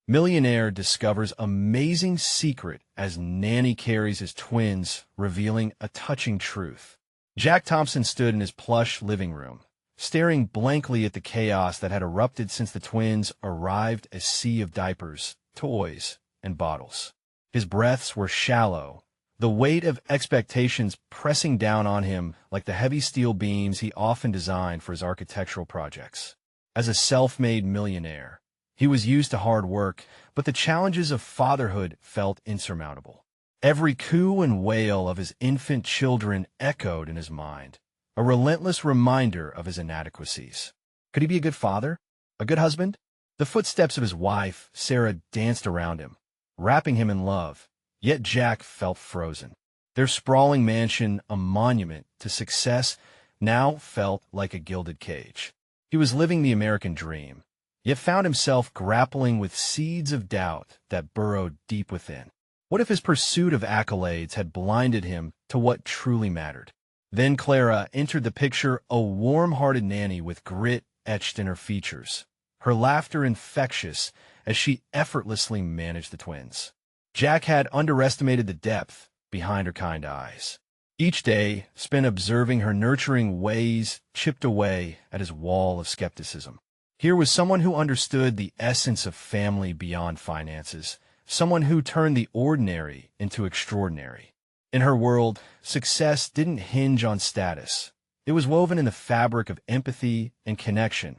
Millionaire discovers amazing secret as Nanny carries his twins, revealing a touching truth. Jack Thompson stood in his plush living room, staring blankly at the chaos that had erupted since the twins arrived, a sea of diapers, toys, and bottles. His breaths were shallow, the weight of expectations pressing down on him like the heavy steel beams he often designed for his architectural projects. As a self-made millionaire, he was used to hard work, but the challenges of fatherhood felt insurmountable. Every coo and wail of his infant children echoed in his mind, a relentless reminder of his inadequacies. Could he be a good father? A good husband? The footsteps of his wife, Sarah, danced around him, wrapping him in love, yet Jack felt frozen. Their sprawling mansion, a monument to success, now felt like a gilded cage. He was living the American dream, yet found himself grappling with seeds of doubt that burrowed deep within. What if his pursuit of accolades had blinded him to what truly mattered? Then Clara entered the picture, a warm-hearted nanny with grit etched in her features, her laughter infectious as she effortlessly managed the twins. Jack had underestimated the depth behind her kind eyes. Each day spent observing her nurturing ways chipped away at his wall of skepticism. Here was someone who understood the essence of family beyond finances, someone who turned the ordinary into extraordinary. In her world, success didn't hinge on status. It was woven in the fabric of empathy and connection.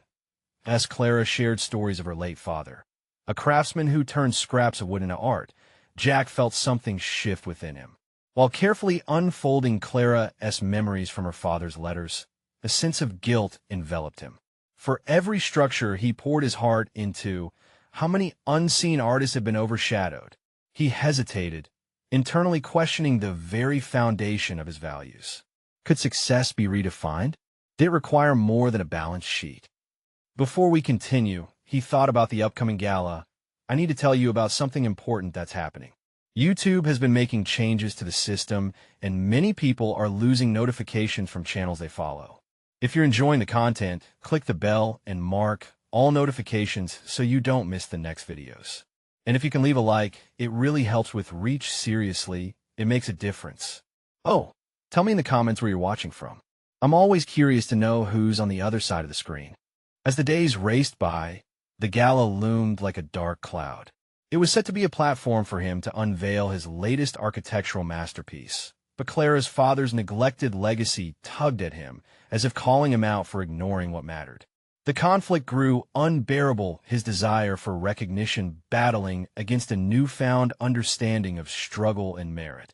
As Clara shared stories of her late father, a craftsman who turned scraps of wood into art, Jack felt something shift within him. While carefully unfolding Clara's memories from her father's letters, a sense of guilt enveloped him. For every structure he poured his heart into, how many unseen artists had been overshadowed? He hesitated, internally questioning the very foundation of his values. Could success be redefined? Did it require more than a balance sheet? Before we continue, he thought about the upcoming gala. I need to tell you about something important that's happening. YouTube has been making changes to the system, and many people are losing notifications from channels they follow. If you're enjoying the content, click the bell and mark all notifications so you don't miss the next videos. And if you can leave a like, it really helps with reach. Seriously, it makes a difference. Oh, tell me in the comments where you're watching from. I'm always curious to know who's on the other side of the screen. As the days raced by, the gala loomed like a dark cloud. It was set to be a platform for him to unveil his latest architectural masterpiece. But Clara's father's neglected legacy tugged at him, as if calling him out for ignoring what mattered. The conflict grew unbearable, his desire for recognition battling against a newfound understanding of struggle and merit.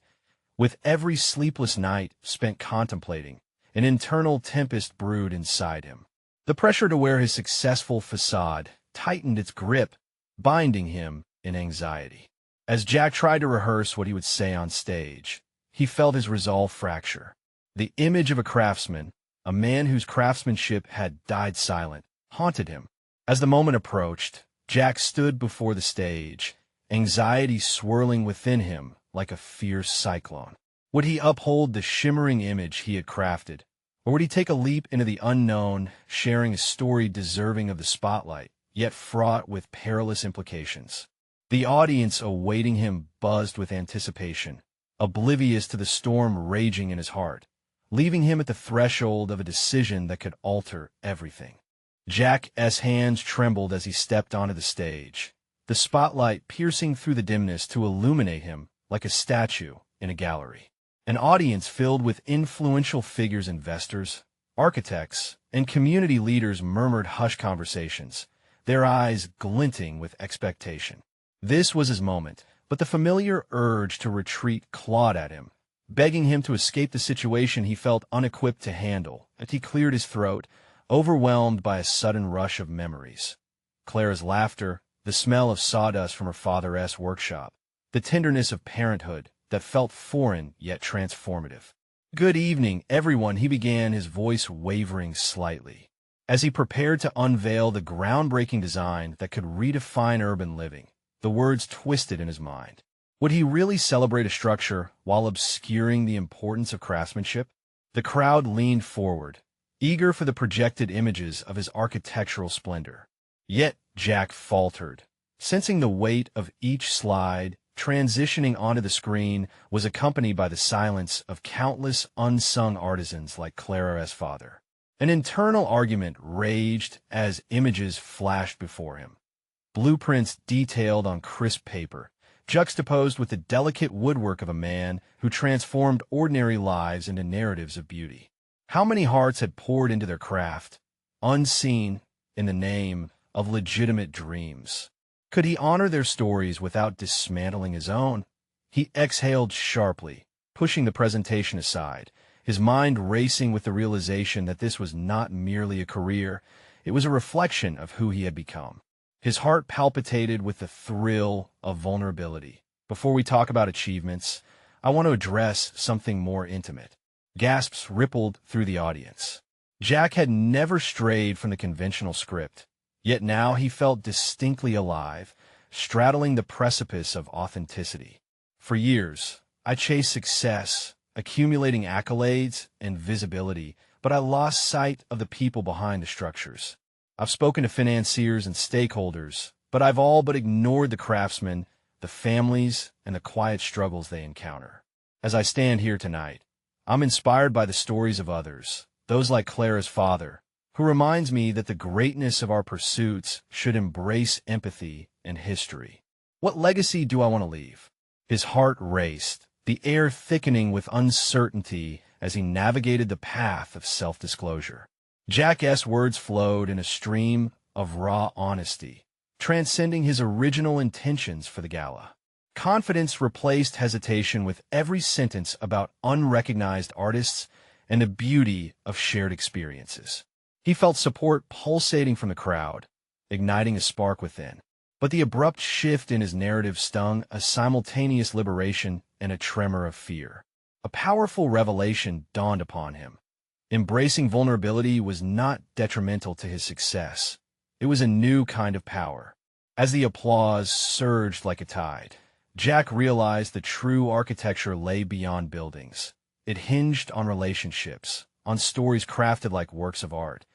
With every sleepless night spent contemplating, an internal tempest brewed inside him. The pressure to wear his successful facade tightened its grip, binding him in anxiety. As Jack tried to rehearse what he would say on stage, he felt his resolve fracture. The image of a craftsman, a man whose craftsmanship had died silent, haunted him. As the moment approached, Jack stood before the stage, anxiety swirling within him like a fierce cyclone. Would he uphold the shimmering image he had crafted, or would he take a leap into the unknown, sharing a story deserving of the spotlight, yet fraught with perilous implications? The audience awaiting him buzzed with anticipation, oblivious to the storm raging in his heart, leaving him at the threshold of a decision that could alter everything. Jack's hands trembled as he stepped onto the stage, the spotlight piercing through the dimness to illuminate him like a statue in a gallery. An audience filled with influential figures, investors, architects, and community leaders murmured hushed conversations, their eyes glinting with expectation. This was his moment, but the familiar urge to retreat clawed at him, begging him to escape the situation he felt unequipped to handle. As he cleared his throat, overwhelmed by a sudden rush of memories. Clara's laughter, the smell of sawdust from her father's workshop, the tenderness of parenthood that felt foreign yet transformative. "Good evening, everyone," he began, his voice wavering slightly. As he prepared to unveil the groundbreaking design that could redefine urban living, the words twisted in his mind. Would he really celebrate a structure while obscuring the importance of craftsmanship? The crowd leaned forward, eager for the projected images of his architectural splendor. Yet Jack faltered, Sensing the weight of each slide transitioning onto the screen was accompanied by the silence of countless unsung artisans like Clara's father. An internal argument raged as images flashed before him. Blueprints detailed on crisp paper, juxtaposed with the delicate woodwork of a man who transformed ordinary lives into narratives of beauty. How many hearts had poured into their craft, unseen in the name of legitimate dreams? Could he honor their stories without dismantling his own? He exhaled sharply, pushing the presentation aside, his mind racing with the realization that this was not merely a career, it was a reflection of who he had become. His heart palpitated with the thrill of vulnerability. Before we talk about achievements, I want to address something more intimate. Gasps rippled through the audience. Jack had never strayed from the conventional script, yet now he felt distinctly alive, straddling the precipice of authenticity. For years, I chased success, accumulating accolades and visibility, but I lost sight of the people behind the structures. I've spoken to financiers and stakeholders, but I've all but ignored the craftsmen, the families, and the quiet struggles they encounter. As I stand here tonight, I'm inspired by the stories of others, those like Clara's father, who reminds me that the greatness of our pursuits should embrace empathy and history. What legacy do I want to leave? His heart raced, the air thickening with uncertainty as he navigated the path of self-disclosure. Jack's words flowed in a stream of raw honesty, transcending his original intentions for the gala. Confidence replaced hesitation with every sentence about unrecognized artists and the beauty of shared experiences. He felt support pulsating from the crowd, igniting a spark within. But the abrupt shift in his narrative stung a simultaneous liberation and a tremor of fear. A powerful revelation dawned upon him. Embracing vulnerability was not detrimental to his success. It was a new kind of power. As the applause surged like a tide, Jack realized the true architecture lay beyond buildings. It hinged on relationships, on stories crafted like works of art.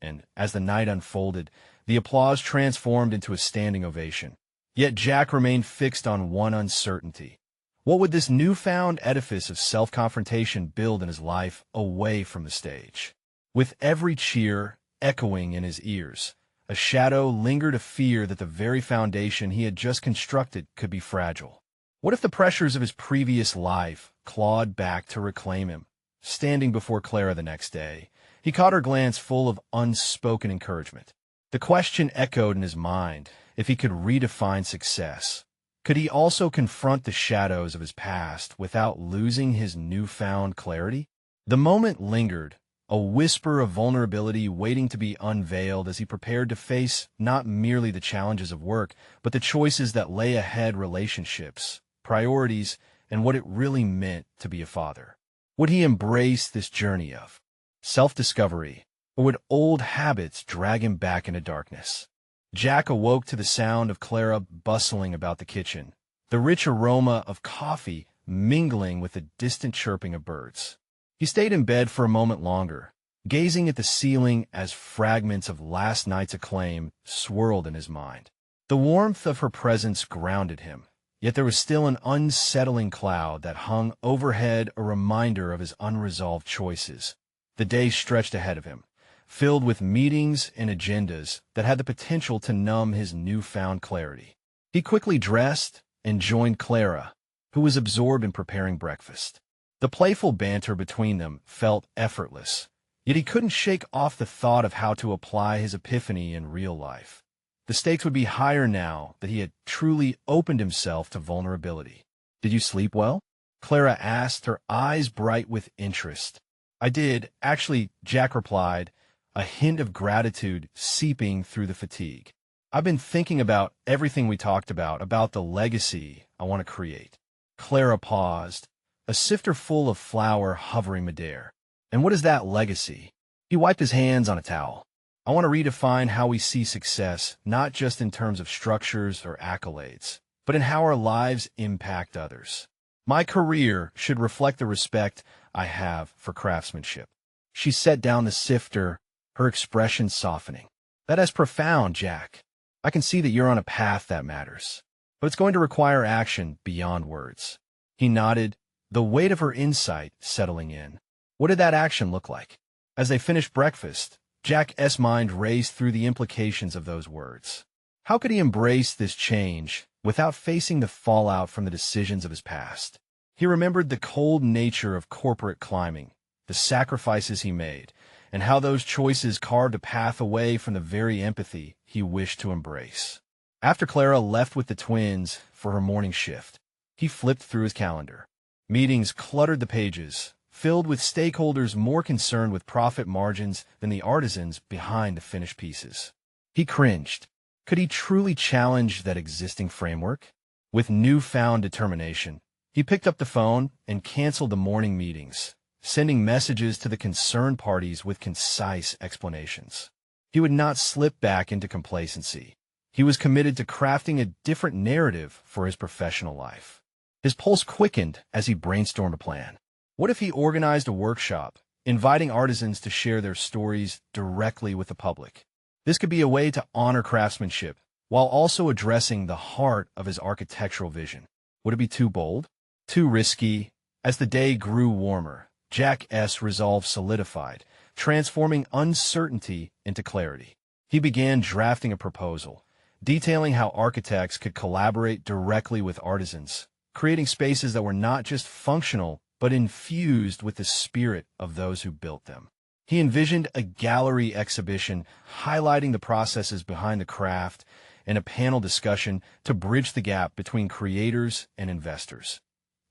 And as the night unfolded, the applause transformed into a standing ovation. Yet Jack remained fixed on one uncertainty. What would this newfound edifice of self-confrontation build in his life away from the stage? With every cheer echoing in his ears, a shadow lingered, a fear that the very foundation he had just constructed could be fragile. What if the pressures of his previous life clawed back to reclaim him? Standing before Clara the next day, he caught her glance full of unspoken encouragement. The question echoed in his mind: if he could redefine success, could he also confront the shadows of his past without losing his newfound clarity? The moment lingered, a whisper of vulnerability waiting to be unveiled as he prepared to face not merely the challenges of work, but the choices that lay ahead: relationships, priorities, and what it really meant to be a father. Would he embrace this journey of self-discovery, or would old habits drag him back into darkness? Jack awoke to the sound of Clara bustling about the kitchen, the rich aroma of coffee mingling with the distant chirping of birds. He stayed in bed for a moment longer, gazing at the ceiling as fragments of last night's acclaim swirled in his mind. The warmth of her presence grounded him, yet there was still an unsettling cloud that hung overhead, a reminder of his unresolved choices. The day stretched ahead of him, filled with meetings and agendas that had the potential to numb his newfound clarity. He quickly dressed and joined Clara, who was absorbed in preparing breakfast. The playful banter between them felt effortless, yet he couldn't shake off the thought of how to apply his epiphany in real life. The stakes would be higher now that he had truly opened himself to vulnerability. "Did you sleep well?" Clara asked, her eyes bright with interest. "I did, actually," Jack replied, a hint of gratitude seeping through the fatigue. "I've been thinking about everything we talked about the legacy I want to create." Clara paused, a sifter full of flour hovering midair. "And what is that legacy?" He wiped his hands on a towel. "I want to redefine how we see success, not just in terms of structures or accolades, but in how our lives impact others. My career should reflect the respect I have for craftsmanship." She set down the sifter, her expression softening. "That is profound, Jack. I can see that you're on a path that matters, but it's going to require action beyond words. He nodded, the weight of her insight settling in. What did that action look like? As they finished breakfast, Jack's mind raced through the implications of those words. How could he embrace this change without facing the fallout from the decisions of his past? He remembered the cold nature of corporate climbing, the sacrifices he made, and how those choices carved a path away from the very empathy he wished to embrace. After Clara left with the twins for her morning shift, he flipped through his calendar. Meetings cluttered the pages, filled with stakeholders more concerned with profit margins than the artisans behind the finished pieces. He cringed. Could he truly challenge that existing framework? With newfound determination, he picked up the phone and canceled the morning meetings, sending messages to the concerned parties with concise explanations. He would not slip back into complacency. He was committed to crafting a different narrative for his professional life. His pulse quickened as he brainstormed a plan. What if he organized a workshop, inviting artisans to share their stories directly with the public? This could be a way to honor craftsmanship, while also addressing the heart of his architectural vision. Would it be too bold? Too risky? As the day grew warmer, Jack's resolve solidified, transforming uncertainty into clarity. He began drafting a proposal, detailing how architects could collaborate directly with artisans, creating spaces that were not just functional, but infused with the spirit of those who built them. He envisioned a gallery exhibition highlighting the processes behind the craft and a panel discussion to bridge the gap between creators and investors.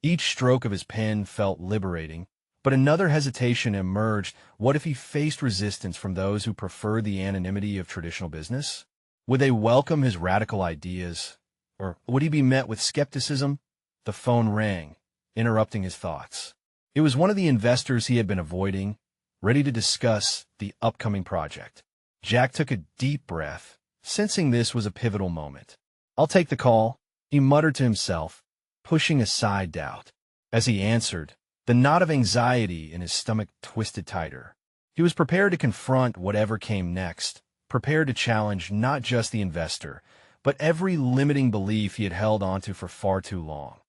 Each stroke of his pen felt liberating, but another hesitation emerged. What if he faced resistance from those who preferred the anonymity of traditional business? Would they welcome his radical ideas, or would he be met with skepticism? The phone rang, interrupting his thoughts. It was one of the investors he had been avoiding, ready to discuss the upcoming project. Jack took a deep breath, sensing this was a pivotal moment. "I'll take the call," he muttered to himself, pushing aside doubt. As he answered, the knot of anxiety in his stomach twisted tighter. He was prepared to confront whatever came next, prepared to challenge not just the investor, but every limiting belief he had held onto for far too long.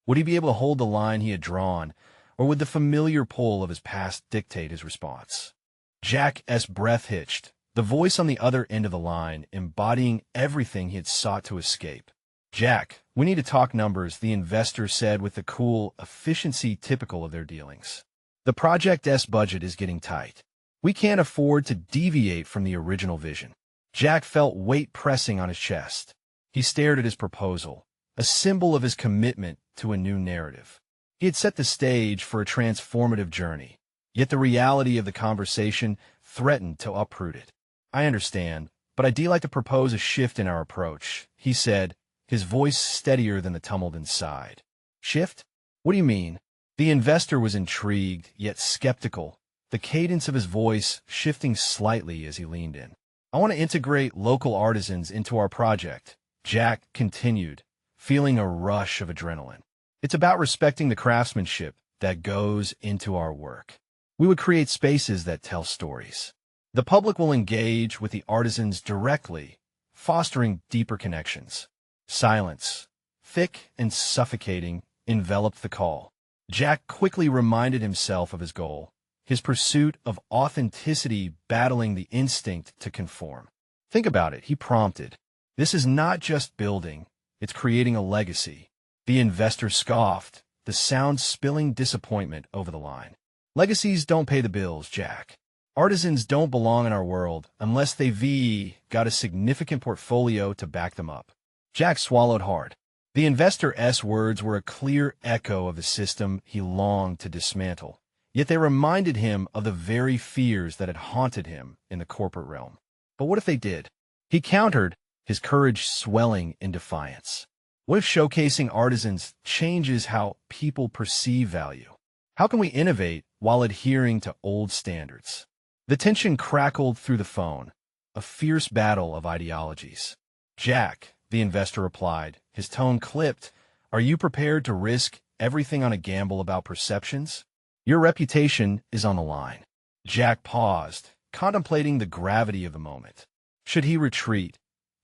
Would he be able to hold the line he had drawn, or would the familiar pull of his past dictate his response? Jack's breath hitched, the voice on the other end of the line embodying everything he had sought to escape. "Jack, we need to talk numbers," the investor said with the cool efficiency typical of their dealings. "The project's budget is getting tight. We can't afford to deviate from the original vision." Jack felt weight pressing on his chest. He stared at his proposal, a symbol of his commitment to a new narrative. He had set the stage for a transformative journey, yet the reality of the conversation threatened to uproot it. "I understand, but I'd like to propose a shift in our approach," he said, his voice steadier than the tumult inside. "Shift? What do you mean?" The investor was intrigued, yet skeptical, the cadence of his voice shifting slightly as he leaned in. "I want to integrate local artisans into our project," Jack continued, feeling a rush of adrenaline. "It's about respecting the craftsmanship that goes into our work. We would create spaces that tell stories. The public will engage with the artisans directly, fostering deeper connections." Silence, thick and suffocating, enveloped the call. Jack quickly reminded himself of his goal, his pursuit of authenticity battling the instinct to conform. "Think about it," he prompted. "This is not just building, it's creating a legacy." The investor scoffed, the sound spilling disappointment over the line. "Legacies don't pay the bills, Jack. Artisans don't belong in our world unless they've got a significant portfolio to back them up." Jack swallowed hard. The investor's words were a clear echo of the system he longed to dismantle, yet they reminded him of the very fears that had haunted him in the corporate realm. But what if they did? He countered, his courage swelling in defiance. What if showcasing artisans changes how people perceive value? How can we innovate while adhering to old standards? The tension crackled through the phone, a fierce battle of ideologies. "Jack," the investor replied, his tone clipped, "are you prepared to risk everything on a gamble about perceptions? Your reputation is on the line." Jack paused, contemplating the gravity of the moment. Should he retreat,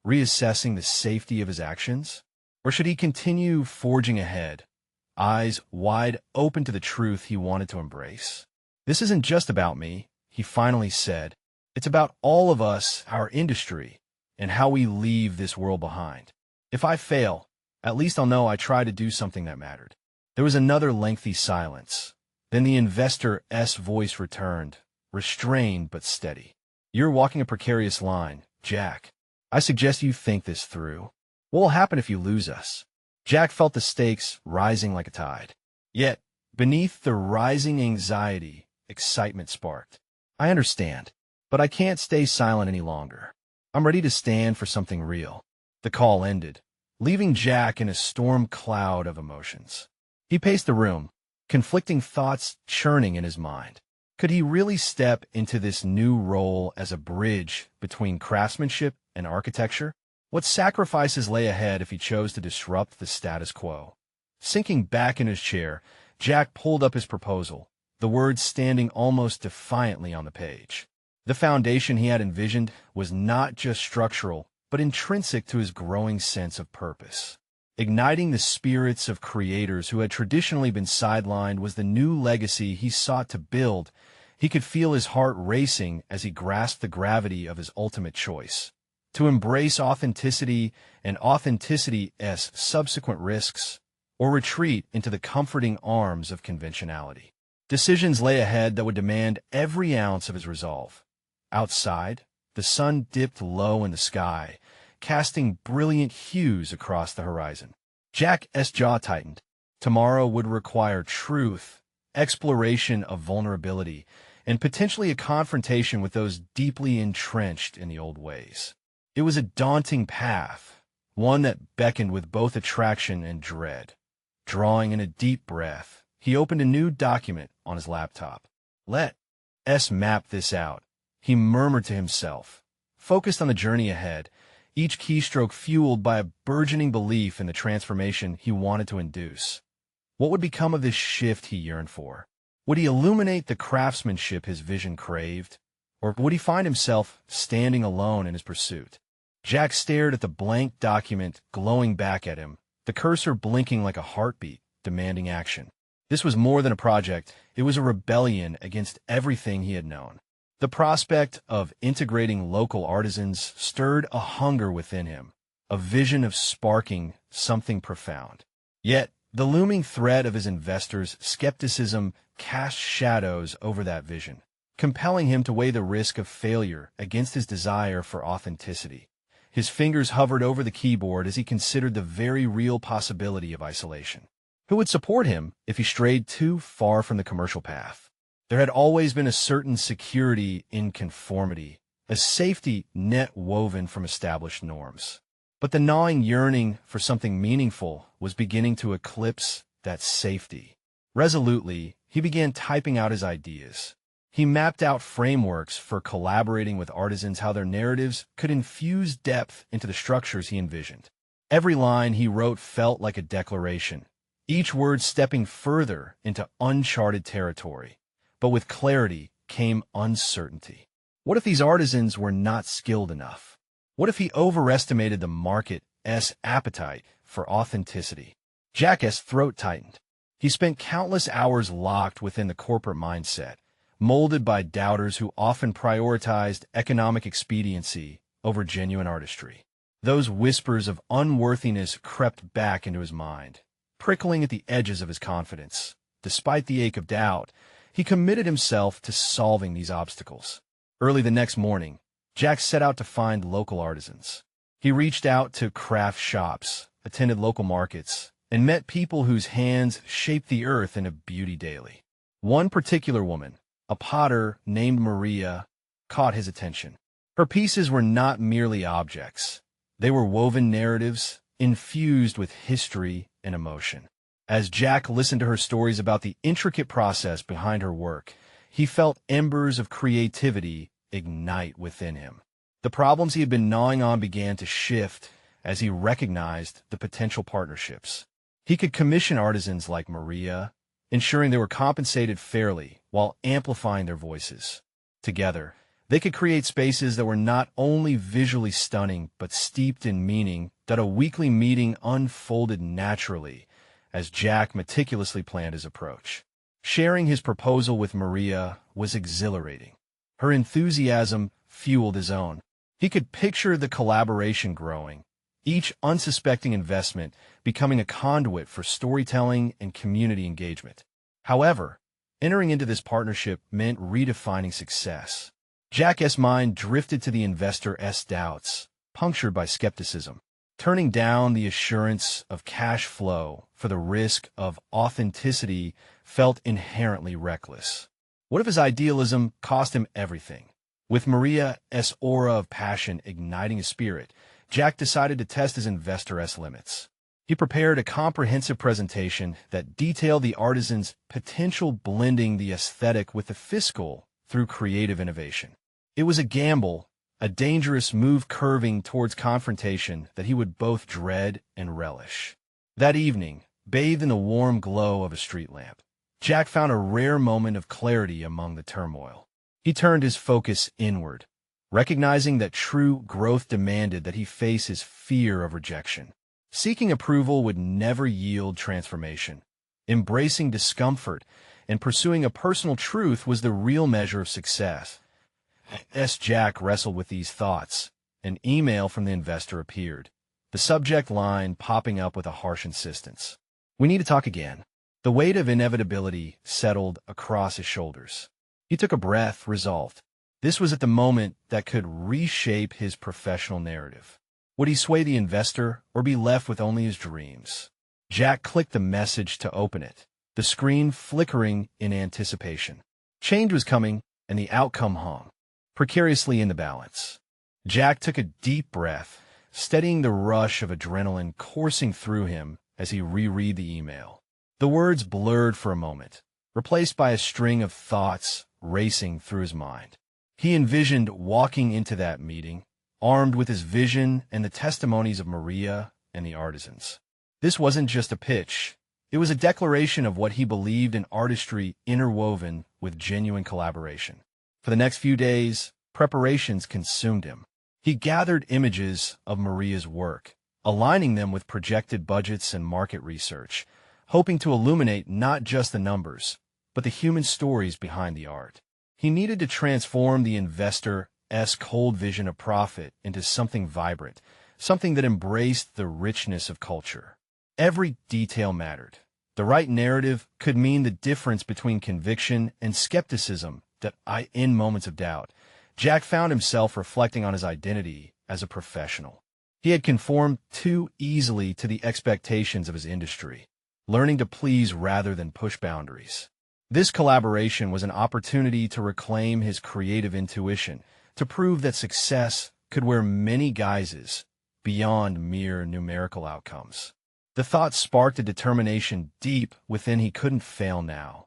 reassessing the safety of his actions? Or should he continue forging ahead, eyes wide open to the truth he wanted to embrace? "This isn't just about me," he finally said. "It's about all of us, our industry, and how we leave this world behind. If I fail, at least I'll know I tried to do something that mattered." There was another lengthy silence. Then the investor's voice returned, restrained but steady. "You're walking a precarious line, Jack. I suggest you think this through. What will happen if you lose us?" Jack felt the stakes rising like a tide. Yet, beneath the rising anxiety, excitement sparked. "I understand, but I can't stay silent any longer. I'm ready to stand for something real." The call ended, leaving Jack in a storm cloud of emotions. He paced the room, conflicting thoughts churning in his mind. Could he really step into this new role as a bridge between craftsmanship and architecture? What sacrifices lay ahead if he chose to disrupt the status quo? Sinking back in his chair, Jack pulled up his proposal, the words standing almost defiantly on the page. The foundation he had envisioned was not just structural, but intrinsic to his growing sense of purpose. Igniting the spirits of creators who had traditionally been sidelined was the new legacy he sought to build. He could feel his heart racing as he grasped the gravity of his ultimate choice: to embrace authenticity and authenticity's subsequent risks, or retreat into the comforting arms of conventionality. Decisions lay ahead that would demand every ounce of his resolve. Outside, the sun dipped low in the sky, casting brilliant hues across the horizon. Jack's jaw tightened. Tomorrow would require truth, exploration of vulnerability, and potentially a confrontation with those deeply entrenched in the old ways. It was a daunting path, one that beckoned with both attraction and dread. Drawing in a deep breath, he opened a new document on his laptop. "Let's map this out," he murmured to himself, focused on the journey ahead, each keystroke fueled by a burgeoning belief in the transformation he wanted to induce. What would become of this shift he yearned for? Would he illuminate the craftsmanship his vision craved? Or would he find himself standing alone in his pursuit? Jack stared at the blank document glowing back at him, the cursor blinking like a heartbeat, demanding action. This was more than a project. It was a rebellion against everything he had known. The prospect of integrating local artisans stirred a hunger within him, a vision of sparking something profound. Yet, the looming threat of his investors' skepticism cast shadows over that vision, compelling him to weigh the risk of failure against his desire for authenticity. His fingers hovered over the keyboard as he considered the very real possibility of isolation. Who would support him if he strayed too far from the commercial path? There had always been a certain security in conformity, a safety net woven from established norms. But the gnawing yearning for something meaningful was beginning to eclipse that safety. Resolutely, he began typing out his ideas. He mapped out frameworks for collaborating with artisans, how their narratives could infuse depth into the structures he envisioned. Every line he wrote felt like a declaration, each word stepping further into uncharted territory. But with clarity came uncertainty. What if these artisans were not skilled enough? What if he overestimated the market's appetite for authenticity? Jack's throat tightened. He spent countless hours locked within the corporate mindset, molded by doubters who often prioritized economic expediency over genuine artistry. Those whispers of unworthiness crept back into his mind, prickling at the edges of his confidence. Despite the ache of doubt, he committed himself to solving these obstacles. Early the next morning, Jack set out to find local artisans. He reached out to craft shops, attended local markets, and met people whose hands shaped the earth into beauty daily. One particular woman, a potter named Maria, caught his attention. Her pieces were not merely objects. They were woven narratives, infused with history and emotion. As Jack listened to her stories about the intricate process behind her work, he felt embers of creativity ignite within him. The problems he had been gnawing on began to shift as he recognized the potential partnerships. He could commission artisans like Maria, ensuring they were compensated fairly while amplifying their voices. Together, They could create spaces that were not only visually stunning, but steeped in meaning. That a weekly meeting unfolded naturally as Jack meticulously planned his approach. Sharing his proposal with Maria was exhilarating. Her enthusiasm fueled his own. He could picture the collaboration growing, each unsuspecting investment becoming a conduit for storytelling and community engagement. However, entering into this partnership meant redefining success. Jack's mind drifted to the investor's doubts, punctured by skepticism. Turning down the assurance of cash flow for the risk of authenticity felt inherently reckless. What if his idealism cost him everything? With Maria's aura of passion igniting his spirit, Jack decided to test his investor's limits. He prepared a comprehensive presentation that detailed the artisan's potential, blending the aesthetic with the fiscal through creative innovation. It was a gamble, a dangerous move curving towards confrontation that he would both dread and relish. That evening, bathed in the warm glow of a street lamp, Jack found a rare moment of clarity among the turmoil. He turned his focus inward, recognizing that true growth demanded that he face his fear of rejection. Seeking approval would never yield transformation. Embracing discomfort and pursuing a personal truth was the real measure of success. As Jack wrestled with these thoughts, an email from the investor appeared, the subject line popping up with a harsh insistence. "We need to talk again." The weight of inevitability settled across his shoulders. He took a breath, resolved. This was at the moment that could reshape his professional narrative. Would he sway the investor or be left with only his dreams? Jack clicked the message to open it, the screen flickering in anticipation. Change was coming, and the outcome hung precariously in the balance. Jack took a deep breath, steadying the rush of adrenaline coursing through him as he reread the email. The words blurred for a moment, replaced by a string of thoughts racing through his mind. He envisioned walking into that meeting, armed with his vision and the testimonies of Maria and the artisans. This wasn't just a pitch. It was a declaration of what he believed in artistry interwoven with genuine collaboration. For the next few days, preparations consumed him. He gathered images of Maria's work, aligning them with projected budgets and market research, hoping to illuminate not just the numbers, but the human stories behind the art. He needed to transform the investor's cold vision of profit into something vibrant, something that embraced the richness of culture. Every detail mattered. The right narrative could mean the difference between conviction and skepticism. In moments of doubt, Jack found himself reflecting on his identity as a professional. He had conformed too easily to the expectations of his industry, learning to please rather than push boundaries. This collaboration was an opportunity to reclaim his creative intuition, to prove that success could wear many guises beyond mere numerical outcomes. The thought sparked a determination deep within. He couldn't fail now.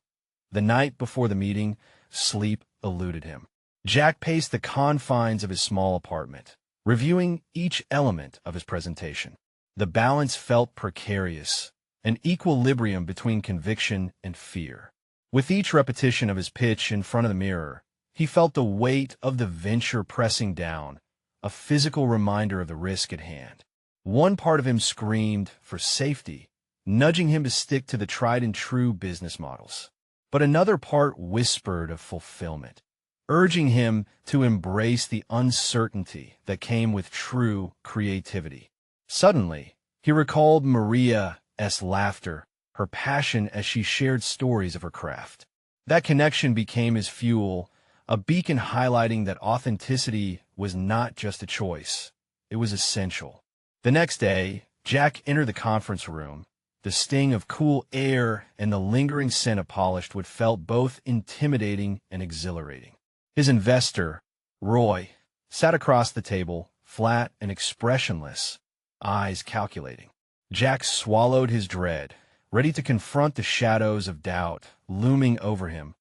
The night before the meeting, sleep eluded him. Jack paced the confines of his small apartment, reviewing each element of his presentation. The balance felt precarious, an equilibrium between conviction and fear. With each repetition of his pitch in front of the mirror, he felt the weight of the venture pressing down, a physical reminder of the risk at hand. One part of him screamed for safety, nudging him to stick to the tried-and-true business models. But another part whispered of fulfillment, urging him to embrace the uncertainty that came with true creativity. Suddenly, he recalled Maria's laughter, her passion as she shared stories of her craft. That connection became his fuel, a beacon highlighting that authenticity was not just a choice, it was essential. The next day, Jack entered the conference room. The sting of cool air and the lingering scent of polished wood felt both intimidating and exhilarating. His investor, Roy, sat across the table, flat and expressionless, eyes calculating. Jack swallowed his dread, ready to confront the shadows of doubt looming over him.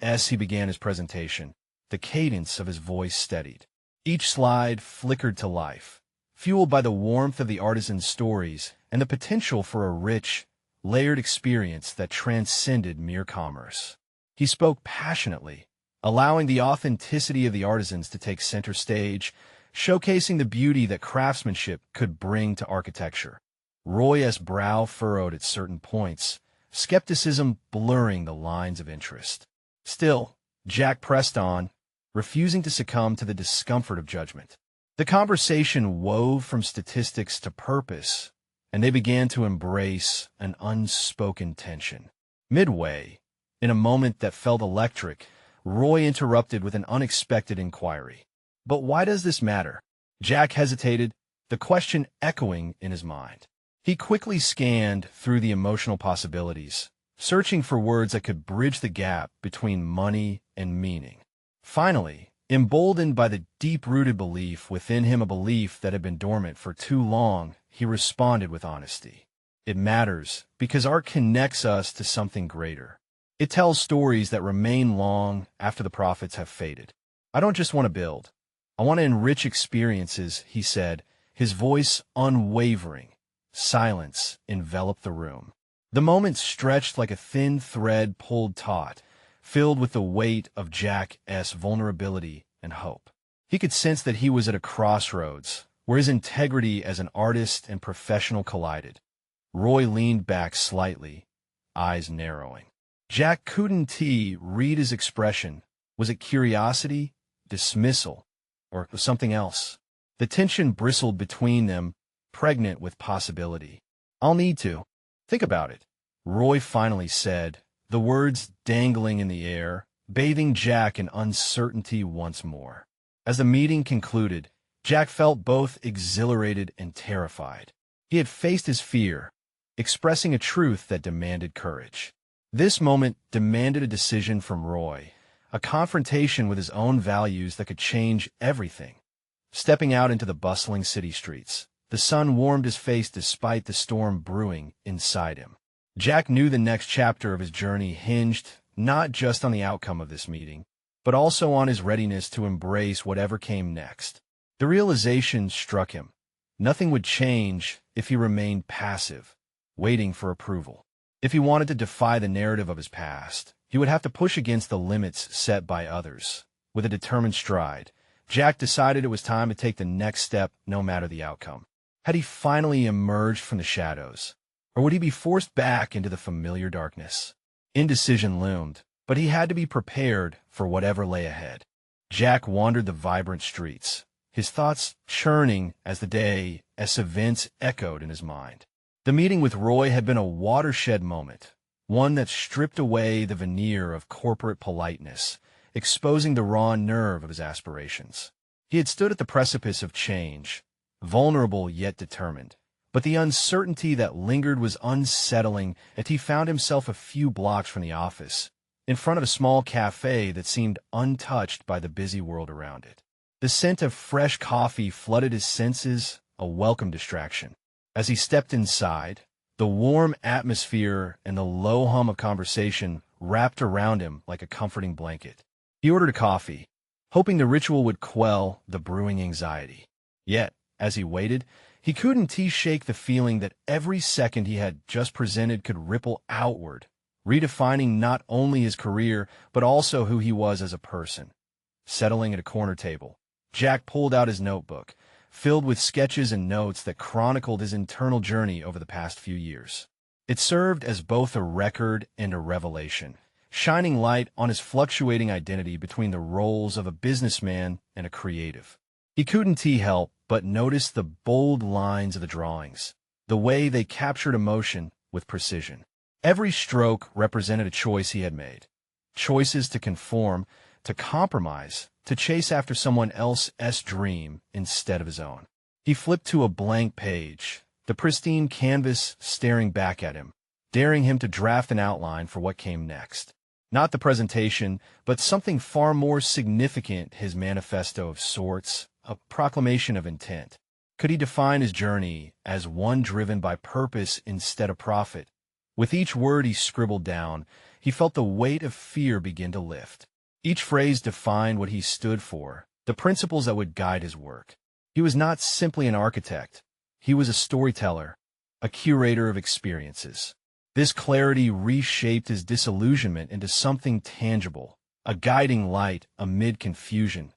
As he began his presentation, the cadence of his voice steadied. Each slide flickered to life, fueled by the warmth of the artisan's stories and the potential for a rich, layered experience that transcended mere commerce. He spoke passionately, allowing the authenticity of the artisans to take center stage, showcasing the beauty that craftsmanship could bring to architecture. Roy's brow furrowed at certain points, skepticism blurring the lines of interest. Still, Jack pressed on, refusing to succumb to the discomfort of judgment. The conversation wove from statistics to purpose, and they began to embrace an unspoken tension. Midway, in a moment that felt electric, Roy interrupted with an unexpected inquiry. "But why does this matter?" Jack hesitated, the question echoing in his mind. He quickly scanned through the emotional possibilities, searching for words that could bridge the gap between money and meaning. Finally, emboldened by the deep-rooted belief within him, a belief that had been dormant for too long, he responded with honesty. "It matters because art connects us to something greater. It tells stories that remain long after the profits have faded. I don't just want to build. I want to enrich experiences," he said, his voice unwavering. Silence enveloped the room. The moment stretched like a thin thread pulled taut, filled with the weight of Jack's vulnerability and hope. He could sense that he was at a crossroads, where his integrity as an artist and professional collided. Roy leaned back slightly, eyes narrowing. Jack couldn't read his expression. Was it curiosity, dismissal, or something else? The tension bristled between them, pregnant with possibility. "I'll need to think about it," Roy finally said, the words dangling in the air, bathing Jack in uncertainty once more. As the meeting concluded, Jack felt both exhilarated and terrified. He had faced his fear, expressing a truth that demanded courage. This moment demanded a decision from Roy, a confrontation with his own values that could change everything. Stepping out into the bustling city streets, the sun warmed his face despite the storm brewing inside him. Jack knew the next chapter of his journey hinged not just on the outcome of this meeting, but also on his readiness to embrace whatever came next. The realization struck him. Nothing would change if he remained passive, waiting for approval. If he wanted to defy the narrative of his past, he would have to push against the limits set by others. With a determined stride, Jack decided it was time to take the next step, no matter the outcome. Had he finally emerged from the shadows, or would he be forced back into the familiar darkness? Indecision loomed, but he had to be prepared for whatever lay ahead. Jack wandered the vibrant streets, his thoughts churning as events echoed in his mind. The meeting with Roy had been a watershed moment, one that stripped away the veneer of corporate politeness, exposing the raw nerve of his aspirations. He had stood at the precipice of change, vulnerable yet determined. But the uncertainty that lingered was unsettling, and he found himself a few blocks from the office, in front of a small cafe that seemed untouched by the busy world around it. The scent of fresh coffee flooded his senses, a welcome distraction. As he stepped inside, the warm atmosphere and the low hum of conversation wrapped around him like a comforting blanket. He ordered a coffee, hoping the ritual would quell the brewing anxiety. Yet, as he waited, he couldn't shake the feeling that every second he had just presented could ripple outward, redefining not only his career, but also who he was as a person. Settling at a corner table, Jack pulled out his notebook, filled with sketches and notes that chronicled his internal journey over the past few years. It served as both a record and a revelation, shining light on his fluctuating identity between the roles of a businessman and a creative. He couldn't help but notice the bold lines of the drawings, the way they captured emotion with precision. Every stroke represented a choice he had made. Choices to conform, to compromise, to chase after someone else's dream instead of his own. He flipped to a blank page, the pristine canvas staring back at him, daring him to draft an outline for what came next. Not the presentation, but something far more significant, his manifesto of sorts, a proclamation of intent. Could he define his journey as one driven by purpose instead of profit? With each word he scribbled down, he felt the weight of fear begin to lift. Each phrase defined what he stood for, the principles that would guide his work. He was not simply an architect. He was a storyteller, a curator of experiences. This clarity reshaped his disillusionment into something tangible, a guiding light amid confusion.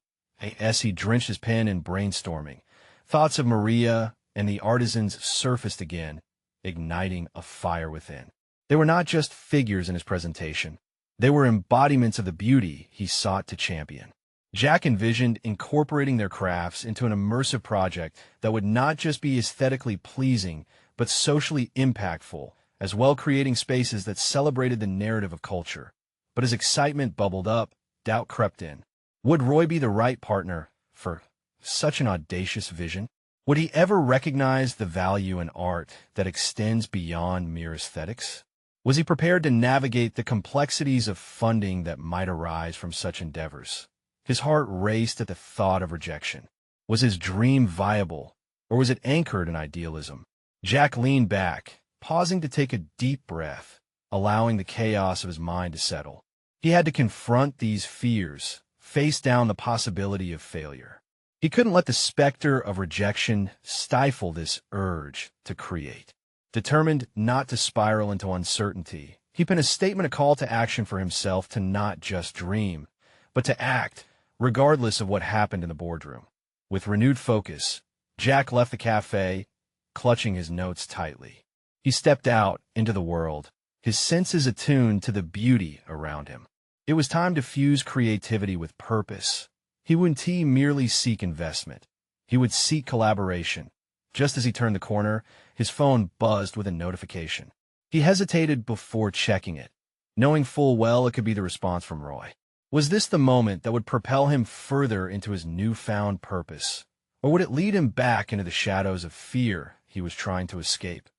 As he drenched his pen in brainstorming, thoughts of Maria and the artisans surfaced again, igniting a fire within. They were not just figures in his presentation. They were embodiments of the beauty he sought to champion. Jack envisioned incorporating their crafts into an immersive project that would not just be aesthetically pleasing, but socially impactful, as well creating spaces that celebrated the narrative of culture. But as excitement bubbled up, doubt crept in. Would Roy be the right partner for such an audacious vision? Would he ever recognize the value in art that extends beyond mere aesthetics? Was he prepared to navigate the complexities of funding that might arise from such endeavors? His heart raced at the thought of rejection. Was his dream viable, or was it anchored in idealism? Jack leaned back, pausing to take a deep breath, allowing the chaos of his mind to settle. He had to confront these fears, face down the possibility of failure. He couldn't let the specter of rejection stifle this urge to create. Determined not to spiral into uncertainty, he penned a statement, a call to action for himself to not just dream, but to act, regardless of what happened in the boardroom. With renewed focus, Jack left the cafe, clutching his notes tightly. He stepped out into the world, his senses attuned to the beauty around him. It was time to fuse creativity with purpose. He wouldn't merely seek investment. He would seek collaboration. Just as he turned the corner, his phone buzzed with a notification. He hesitated before checking it, knowing full well it could be the response from Roy. Was this the moment that would propel him further into his newfound purpose, or would it lead him back into the shadows of fear he was trying to escape?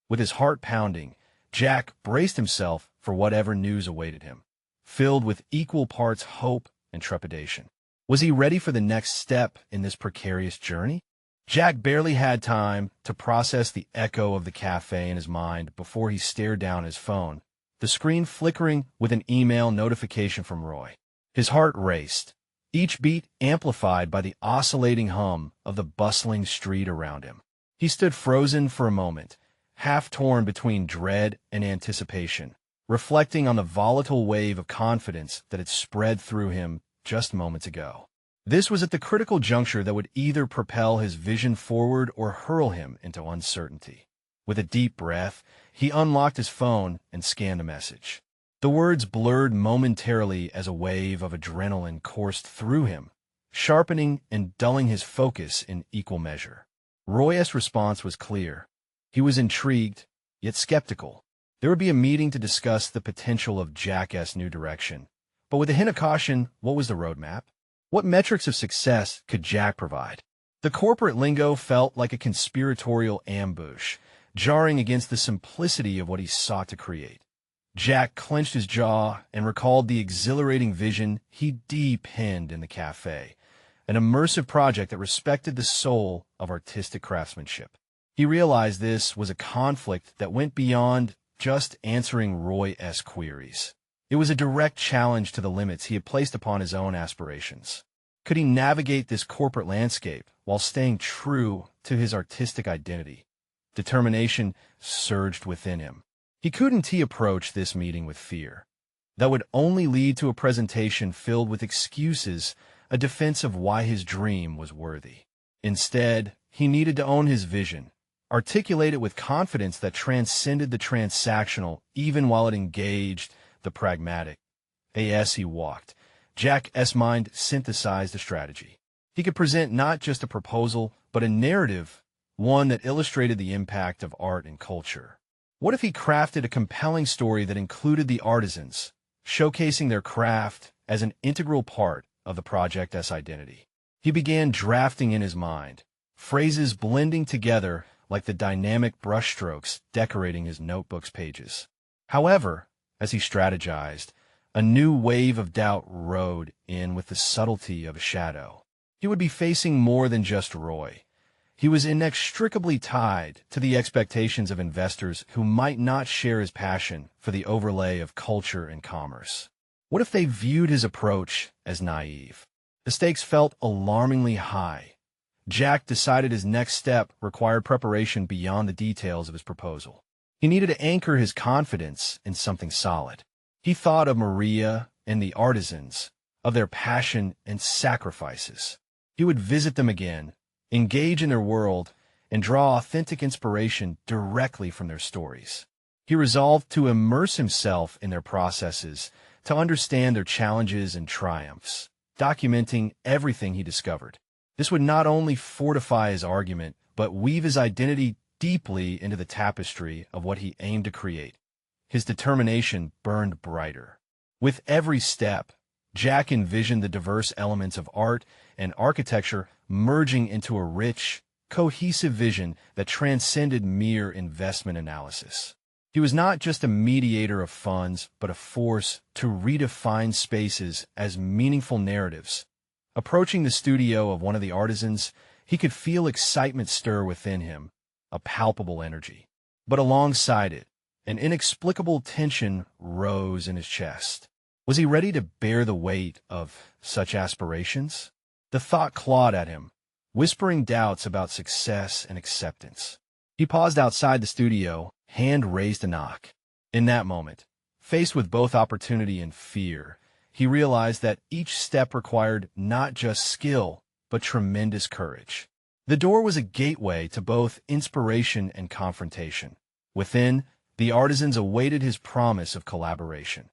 With his heart pounding, Jack braced himself for whatever news awaited him, filled with equal parts hope and trepidation. Was he ready for the next step in this precarious journey? Jack barely had time to process the echo of the cafe in his mind before he stared down his phone, the screen flickering with an email notification from Roy. His heart raced, each beat amplified by the oscillating hum of the bustling street around him. He stood frozen for a moment, half torn between dread and anticipation, reflecting on the volatile wave of confidence that had spread through him just moments ago. This was at the critical juncture that would either propel his vision forward or hurl him into uncertainty. With a deep breath, he unlocked his phone and scanned a message. The words blurred momentarily as a wave of adrenaline coursed through him, sharpening and dulling his focus in equal measure. Roy's response was clear. He was intrigued, yet skeptical. There would be a meeting to discuss the potential of Jack's new direction. But with a hint of caution, what was the roadmap? What metrics of success could Jack provide? The corporate lingo felt like a conspiratorial ambush, jarring against the simplicity of what he sought to create. Jack clenched his jaw and recalled the exhilarating vision he penned in the cafe, an immersive project that respected the soul of artistic craftsmanship. He realized this was a conflict that went beyond just answering Roy's queries. It was a direct challenge to the limits he had placed upon his own aspirations. Could he navigate this corporate landscape while staying true to his artistic identity? Determination surged within him. He couldn't approach this meeting with fear. That would only lead to a presentation filled with excuses, a defense of why his dream was worthy. Instead, he needed to own his vision, articulate it with confidence that transcended the transactional, even while it engaged the pragmatic. As he walked, Jack's mind synthesized a strategy. He could present not just a proposal, but a narrative, one that illustrated the impact of art and culture. What if he crafted a compelling story that included the artisans, showcasing their craft as an integral part of the project's identity? He began drafting in his mind, phrases blending together like the dynamic brushstrokes decorating his notebook's pages. However, as he strategized, a new wave of doubt rode in with the subtlety of a shadow. He would be facing more than just Roy. He was inextricably tied to the expectations of investors who might not share his passion for the overlay of culture and commerce. What if they viewed his approach as naive? The stakes felt alarmingly high. Jack decided his next step required preparation beyond the details of his proposal. He needed to anchor his confidence in something solid. He thought of Maria and the artisans, of their passion and sacrifices. He would visit them again, engage in their world, and draw authentic inspiration directly from their stories. He resolved to immerse himself in their processes, to understand their challenges and triumphs, documenting everything he discovered. This would not only fortify his argument, but weave his identity deeply into the tapestry of what he aimed to create. His determination burned brighter. With every step, Jack envisioned the diverse elements of art and architecture merging into a rich, cohesive vision that transcended mere investment analysis. He was not just a mediator of funds, but a force to redefine spaces as meaningful narratives. Approaching the studio of one of the artisans, he could feel excitement stir within him, a palpable energy. But alongside it, an inexplicable tension rose in his chest. Was he ready to bear the weight of such aspirations? The thought clawed at him, whispering doubts about success and acceptance. He paused outside the studio, hand raised to knock. In that moment, faced with both opportunity and fear, he realized that each step required not just skill, but tremendous courage. The door was a gateway to both inspiration and confrontation. Within, the artisans awaited his promise of collaboration.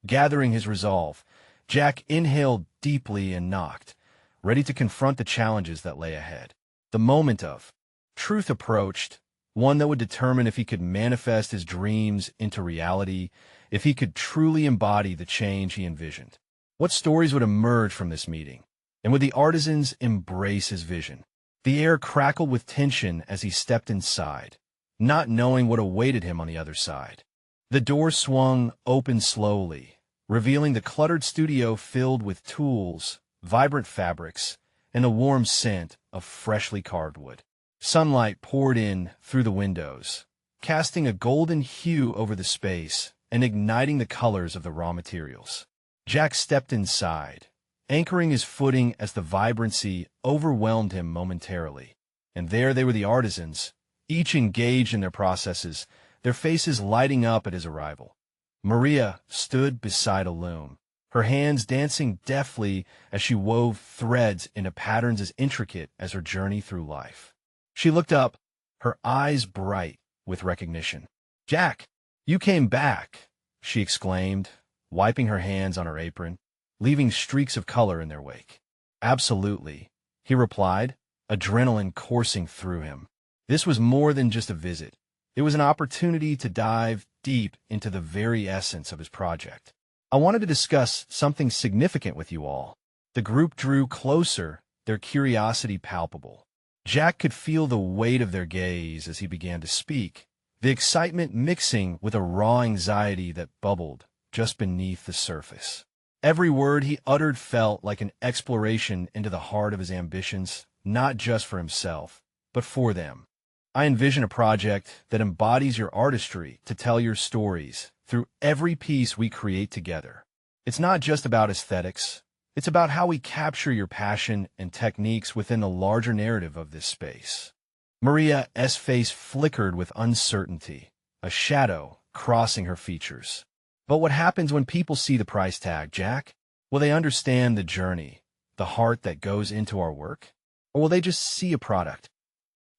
Gathering his resolve, Jack inhaled deeply and knocked, ready to confront the challenges that lay ahead. The moment of truth approached, one that would determine if he could manifest his dreams into reality, if he could truly embody the change he envisioned. What stories would emerge from this meeting? And would the artisans embrace his vision? The air crackled with tension as he stepped inside, not knowing what awaited him on the other side. The door swung open slowly, revealing the cluttered studio filled with tools, vibrant fabrics, and the warm scent of freshly carved wood. Sunlight poured in through the windows, casting a golden hue over the space and igniting the colors of the raw materials. Jack stepped inside, anchoring his footing as the vibrancy overwhelmed him momentarily. And there they were, the artisans, each engaged in their processes, their faces lighting up at his arrival. Maria stood beside a loom, her hands dancing deftly as she wove threads into patterns as intricate as her journey through life. She looked up, her eyes bright with recognition. "Jack, you came back," she exclaimed, wiping her hands on her apron, leaving streaks of color in their wake. "Absolutely," he replied, adrenaline coursing through him. This was more than just a visit. It was an opportunity to dive deep into the very essence of his project. "I wanted to discuss something significant with you all." The group drew closer, their curiosity palpable. Jack could feel the weight of their gaze as he began to speak, the excitement mixing with a raw anxiety that bubbled just beneath the surface. Every word he uttered felt like an exploration into the heart of his ambitions, not just for himself, but for them. "I envision a project that embodies your artistry to tell your stories through every piece we create together. It's not just about aesthetics. It's about how we capture your passion and techniques within the larger narrative of this space." Maria's face flickered with uncertainty, a shadow crossing her features. "But what happens when people see the price tag, Jack? Will they understand the journey, the heart that goes into our work? Or will they just see a product?"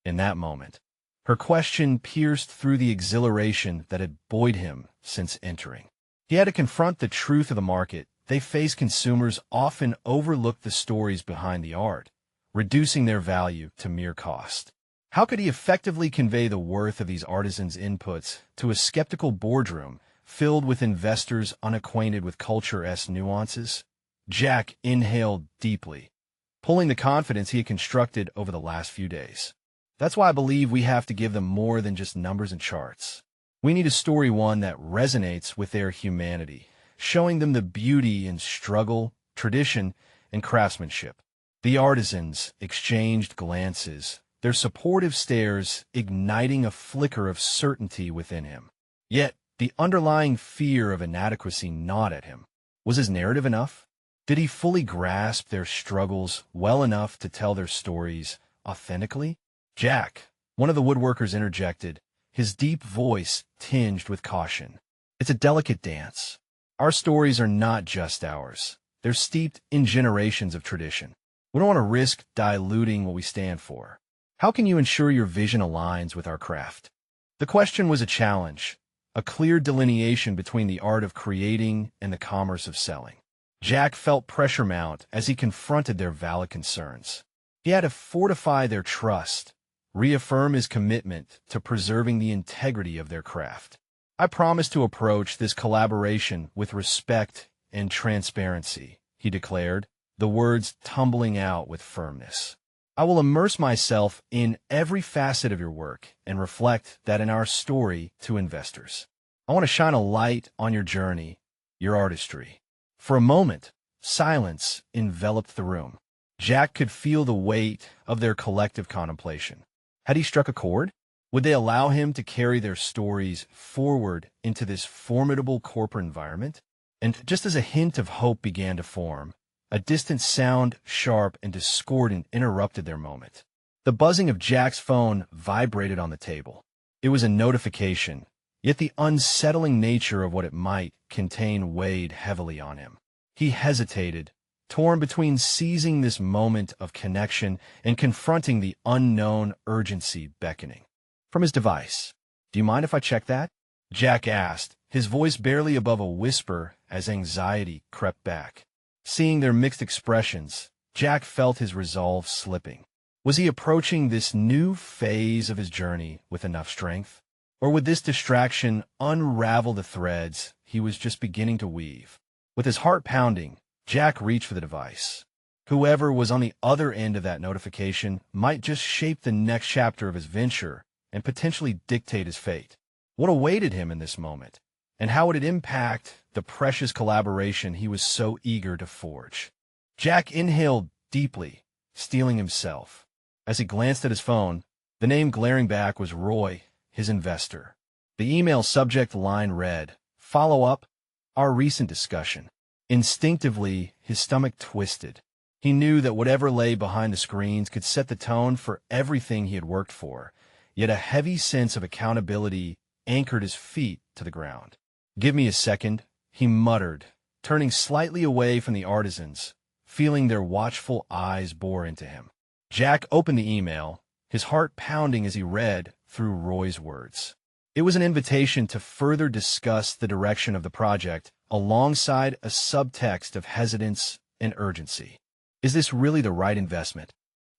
In that moment, her question pierced through the exhilaration that had buoyed him since entering. He had to confront the truth of the market. They face consumers often overlook the stories behind the art, reducing their value to mere cost. How could he effectively convey the worth of these artisans' inputs to a skeptical boardroom filled with investors unacquainted with culture's nuances? Jack inhaled deeply, pulling the confidence he had constructed over the last few days. "That's why I believe we have to give them more than just numbers and charts. We need a story, one that resonates with their humanity, showing them the beauty in struggle, tradition, and craftsmanship." The artisans exchanged glances, their supportive stares igniting a flicker of certainty within him. Yet, the underlying fear of inadequacy gnawed at him. Was his narrative enough? Did he fully grasp their struggles well enough to tell their stories authentically? "Jack," one of the woodworkers interjected, his deep voice tinged with caution. "It's a delicate dance. Our stories are not just ours. They're steeped in generations of tradition. We don't want to risk diluting what we stand for. How can you ensure your vision aligns with our craft? The question was a challenge, a clear delineation between the art of creating and the commerce of selling. Jack felt pressure mount as he confronted their valid concerns. He had to fortify their trust, reaffirm his commitment to preserving the integrity of their craft. I promise to approach this collaboration with respect and transparency, he declared, the words tumbling out with firmness. I will immerse myself in every facet of your work and reflect that in our story to investors. I want to shine a light on your journey, your artistry. For a moment, silence enveloped the room. Jack could feel the weight of their collective contemplation. Had he struck a chord? Would they allow him to carry their stories forward into this formidable corporate environment? And just as a hint of hope began to form, a distant sound, sharp and discordant, interrupted their moment. The buzzing of Jack's phone vibrated on the table. It was a notification, yet the unsettling nature of what it might contain weighed heavily on him. He hesitated, torn between seizing this moment of connection and confronting the unknown urgency beckoning. From his device. "Do you mind if I check that?" Jack asked, his voice barely above a whisper as anxiety crept back. Seeing their mixed expressions, Jack felt his resolve slipping. Was he approaching this new phase of his journey with enough strength? Or would this distraction unravel the threads he was just beginning to weave? With his heart pounding, Jack reached for the device. Whoever was on the other end of that notification might just shape the next chapter of his venture and potentially dictate his fate. What awaited him in this moment? And how would it impact the precious collaboration he was so eager to forge? Jack inhaled deeply, steeling himself. As he glanced at his phone, the name glaring back was Roy, his investor. The email subject line read, "Follow up, our recent discussion." Instinctively, his stomach twisted. He knew that whatever lay behind the screens could set the tone for everything he had worked for, yet a heavy sense of accountability anchored his feet to the ground. "Give me a second," he muttered, turning slightly away from the artisans, feeling their watchful eyes bore into him. Jack opened the email, his heart pounding as he read through Roy's words. It was an invitation to further discuss the direction of the project alongside a subtext of hesitance and urgency. "Is this really the right investment?"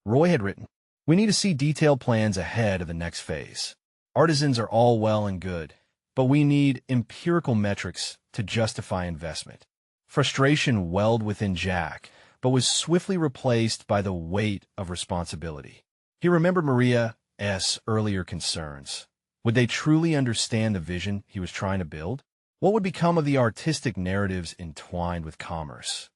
Roy had written. "We need to see detailed plans ahead of the next phase. Artisans are all well and good, but we need empirical metrics to justify investment." Frustration welled within Jack, but was swiftly replaced by the weight of responsibility. He remembered Maria's earlier concerns. Would they truly understand the vision he was trying to build? What would become of the artistic narratives entwined with commerce?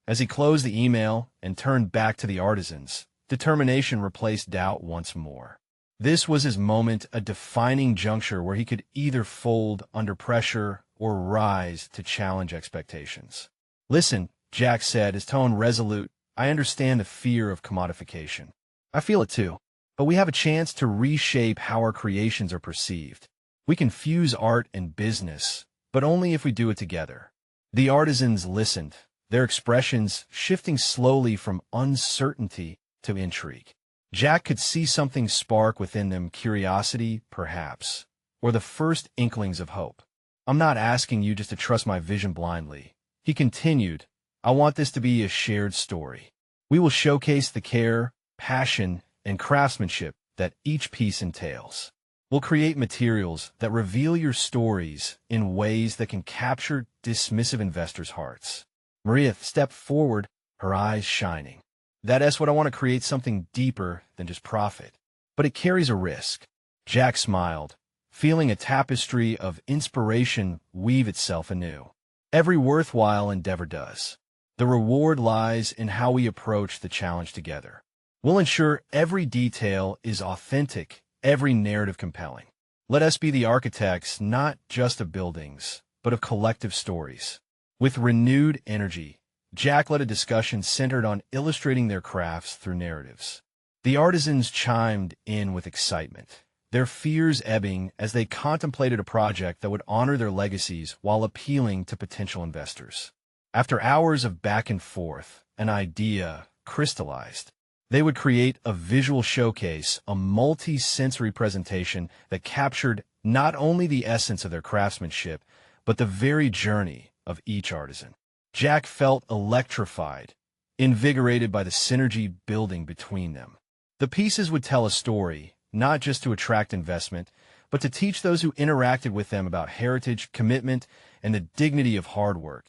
As he closed the email and turned back to the artisans, determination replaced doubt once more. This was his moment, a defining juncture where he could either fold under pressure or rise to challenge expectations. "Listen," Jack said, his tone resolute, "I understand the fear of commodification. I feel it too. But we have a chance to reshape how our creations are perceived. We can fuse art and business, but only if we do it together." The artisans listened, their expressions shifting slowly from uncertainty to intrigue. Jack could see something spark within them, curiosity, perhaps, or the first inklings of hope. "I'm not asking you just to trust my vision blindly," he continued. "I want this to be a shared story. We will showcase the care, passion, and craftsmanship that each piece entails. We'll create materials that reveal your stories in ways that can capture dismissive investors' hearts." Maria stepped forward, her eyes shining. "That's what I want to create, something deeper than just profit. But it carries a risk." Jack smiled, feeling a tapestry of inspiration weave itself anew. Every worthwhile endeavor does. The reward lies in how we approach the challenge together. We'll ensure every detail is authentic, every narrative compelling. Let us be the architects not just of buildings, but of collective stories. With renewed energy, Jack led a discussion centered on illustrating their crafts through narratives. The artisans chimed in with excitement, their fears ebbing as they contemplated a project that would honor their legacies while appealing to potential investors. After hours of back and forth, an idea crystallized. They would create a visual showcase, a multi-sensory presentation that captured not only the essence of their craftsmanship, but the very journey of each artisan. Jack felt electrified, invigorated by the synergy building between them. The pieces would tell a story, not just to attract investment, but to teach those who interacted with them about heritage, commitment, and the dignity of hard work.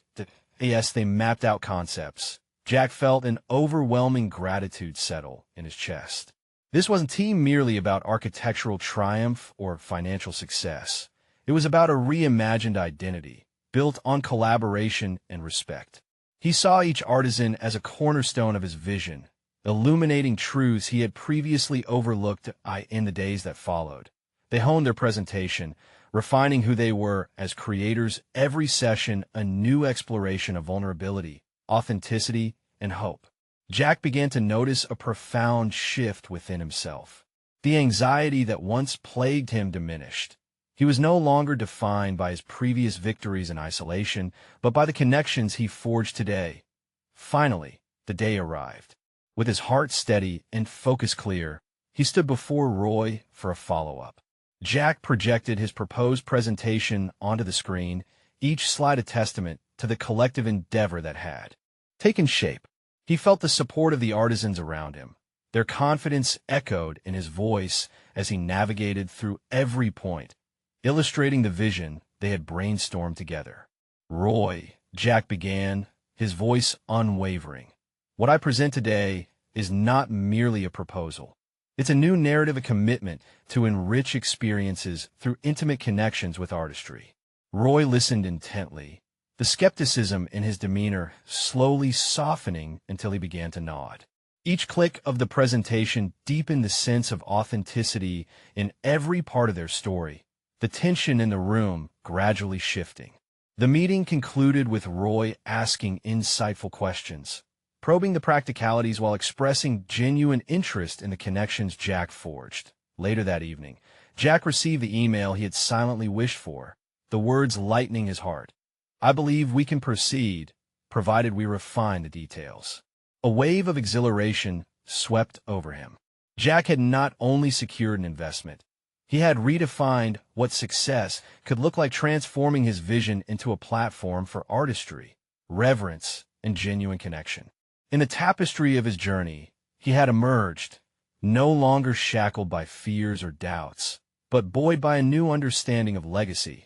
Yes, they mapped out concepts. Jack felt an overwhelming gratitude settle in his chest. This wasn't merely about architectural triumph or financial success. It was about a reimagined identity, built on collaboration and respect. He saw each artisan as a cornerstone of his vision, illuminating truths he had previously overlooked in the days that followed. They honed their presentation, refining who they were as creators, every session a new exploration of vulnerability, authenticity, and hope. Jack began to notice a profound shift within himself. The anxiety that once plagued him diminished. He was no longer defined by his previous victories in isolation, but by the connections he forged today. Finally, the day arrived. With his heart steady and focus clear, he stood before Roy for a follow-up. Jack projected his proposed presentation onto the screen, each slide a testament to the collective endeavor that had taken shape. He felt the support of the artisans around him. Their confidence echoed in his voice as he navigated through every point, illustrating the vision they had brainstormed together. Roy, Jack began, his voice unwavering. What I present today is not merely a proposal. It's a new narrative, a commitment to enrich experiences through intimate connections with artistry. Roy listened intently, the skepticism in his demeanor slowly softening until he began to nod. Each click of the presentation deepened the sense of authenticity in every part of their story, the tension in the room gradually shifting. The meeting concluded with Roy asking insightful questions, probing the practicalities while expressing genuine interest in the connections Jack forged. Later that evening, Jack received the email he had silently wished for, the words lightening his heart. I believe we can proceed, provided we refine the details. A wave of exhilaration swept over him. Jack had not only secured an investment, he had redefined what success could look like, transforming his vision into a platform for artistry, reverence, and genuine connection. In the tapestry of his journey, he had emerged, no longer shackled by fears or doubts, but buoyed by a new understanding of legacy.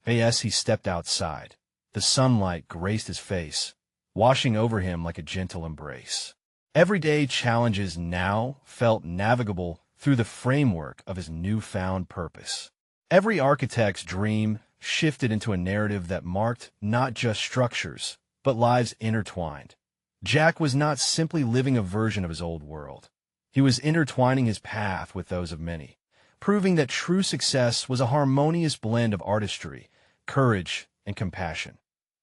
As he stepped outside, the sunlight graced his face, washing over him like a gentle embrace. Everyday challenges now felt navigable through the framework of his newfound purpose. Every architect's dream shifted into a narrative that marked not just structures, but lives intertwined. Jack was not simply living a version of his old world. He was intertwining his path with those of many, proving that true success was a harmonious blend of artistry, courage, and compassion.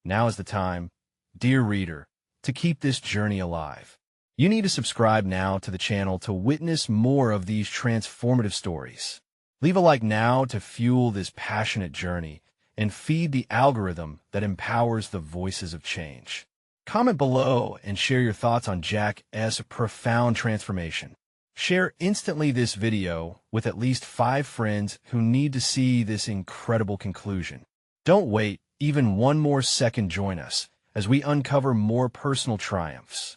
Now is the time, dear reader, to keep this journey alive. You need to subscribe now to the channel to witness more of these transformative stories. Leave a like now to fuel this passionate journey and feed the algorithm that empowers the voices of change. Comment below and share your thoughts on Jack's profound transformation. Share instantly this video with at least 5 friends who need to see this incredible conclusion. Don't wait even one more second. Join us as we uncover more personal triumphs,